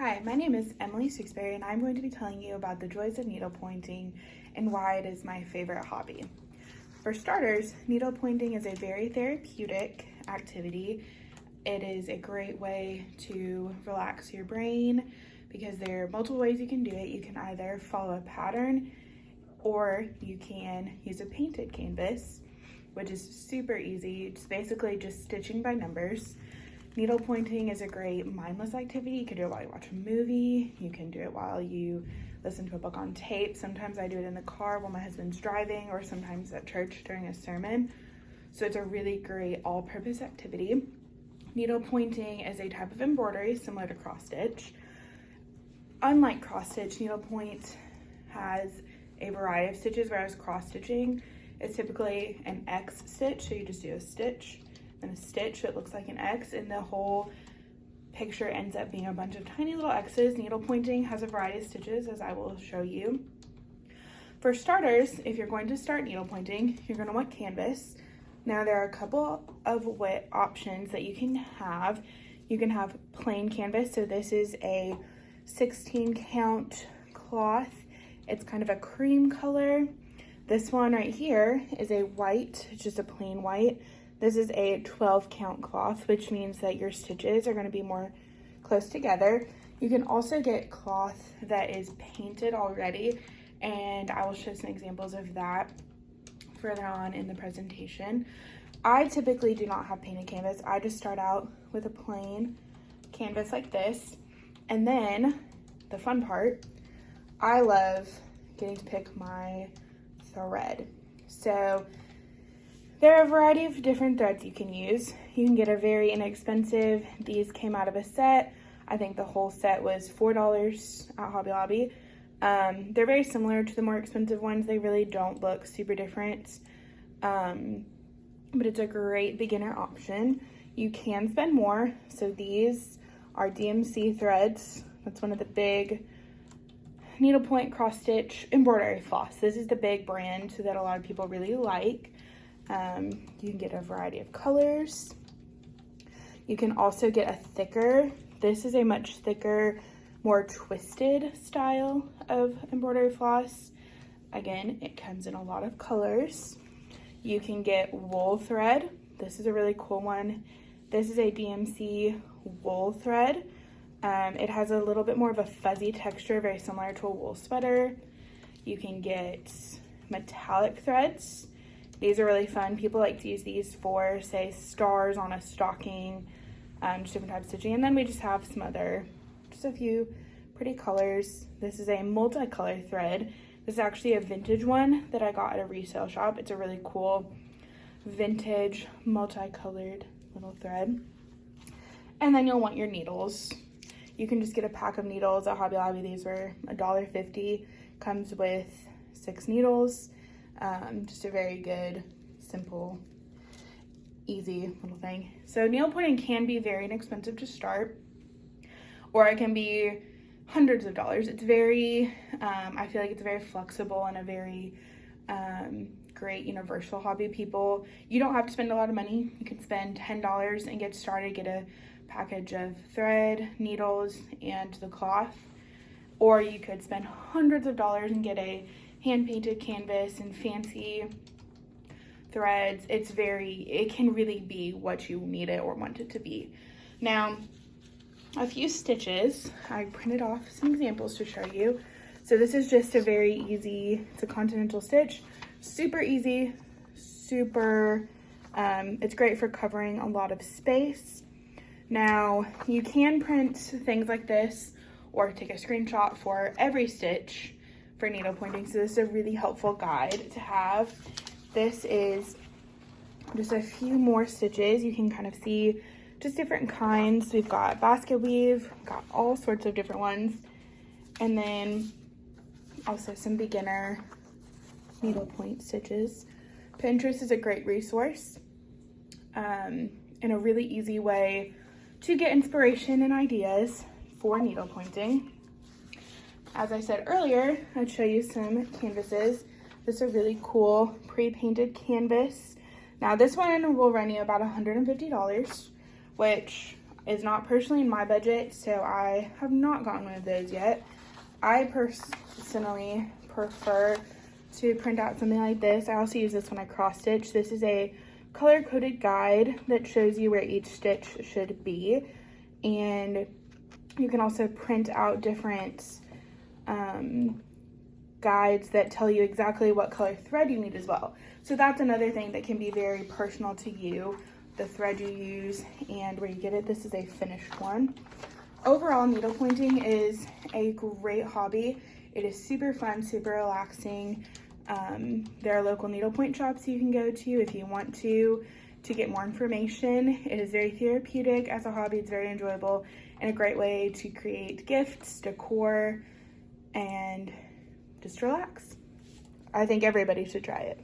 Hi, my name is Emily Sixberry and I'm going to be telling you about the joys of needle pointing and why it is my favorite hobby. For starters, needle pointing is a very therapeutic activity. It is a great way to relax your brain because there are multiple ways you can do it. You can either follow a pattern or you can use a painted canvas, which is super easy. It's basically just stitching by numbers. Needle pointing is a great mindless activity. You can do it while you watch a movie. You can do it while you listen to a book on tape. Sometimes I do it in the car while my husband's driving, or sometimes at church during a sermon. So it's a really great all-purpose activity. Needle pointing is a type of embroidery similar to cross stitch. Unlike cross stitch, needle point has a variety of stitches, whereas cross stitching is typically an X stitch. So you just do a stitch and a stitch that looks like an X, and the whole picture ends up being a bunch of tiny little X's. Needle pointing has a variety of stitches, as I will show you. For starters, if you're going to start needle pointing, you're going to want canvas. Now there are a couple of wet options that you can have. You can have plain canvas. So this is a 16 count cloth. It's kind of a cream color. This one right here is a white, it's just a plain white. This is a 12 count cloth, which means that your stitches are going to be more close together. You can also get cloth that is painted already, and I will show some examples of that further on in the presentation. I typically do not have painted canvas. I just start out with a plain canvas like this, and then the fun part, I love getting to pick my thread. So there are a variety of different threads you can use. You can get a very inexpensive, these came out of a set. I think the whole set was $4 at Hobby Lobby. They're very similar to the more expensive ones. They really don't look super different, but it's a great beginner option. You can spend more. So these are DMC threads. That's one of the big needlepoint cross stitch embroidery floss. This is the big brand that a lot of people really like. You can get a variety of colors. You can also get a thicker, this is a much thicker, more twisted style of embroidery floss. Again, it comes in a lot of colors. You can get wool thread. This is a really cool one. This is a DMC wool thread. It has a little bit more of a fuzzy texture, very similar to a wool sweater. You can get metallic threads. These are really fun. People like to use these for, say, stars on a stocking, just different types of stitching. And then we just have some other, just a few pretty colors. This is a multicolor thread. This is actually a vintage one that I got at a resale shop. It's a really cool vintage multicolored little thread. And then you'll want your needles. You can just get a pack of needles at Hobby Lobby. These were $1.50. Comes with 6 needles. Just a very good, simple, easy little thing. So needle pointing can be very inexpensive to start, or it can be hundreds of dollars. It's very, I feel like it's very flexible and a very great universal hobby. People, you don't have to spend a lot of money. You can spend $10 and get started, get a package of thread, needles, and the cloth, or you could spend hundreds of dollars and get a hand-painted canvas and fancy threads. It can really be what you need it or want it to be. Now, a few stitches. I printed off some examples to show you. So this is just a very easy, it's a continental stitch, super easy, super, it's great for covering a lot of space. Now, you can print things like this or take a screenshot for every stitch for needle pointing. So this is a really helpful guide to have. This is just a few more stitches. You can kind of see just different kinds. We've got basket weave, got all sorts of different ones. And then also some beginner needlepoint stitches. Pinterest is a great resource and a really easy way to get inspiration and ideas for needle pointing. As I said earlier, I'd show you some canvases. This is a really cool pre-painted canvas. Now this one will run you about $150, which is not personally in my budget, so I have not gotten one of those yet. I personally prefer to print out something like this. I also use this when I cross stitch. This is a color-coded guide that shows you where each stitch should be, and you can also print out different guides that tell you exactly what color thread you need as well. So that's another thing that can be very personal to you, the thread you use and where you get it. This is a finished one. Overall, needle pointing is a great hobby. It is super fun, super relaxing. There are local needlepoint shops you can go to if you want to get more information. It is very therapeutic as a hobby. It's very enjoyable and a great way to create gifts, decor, and just relax. I think everybody should try it.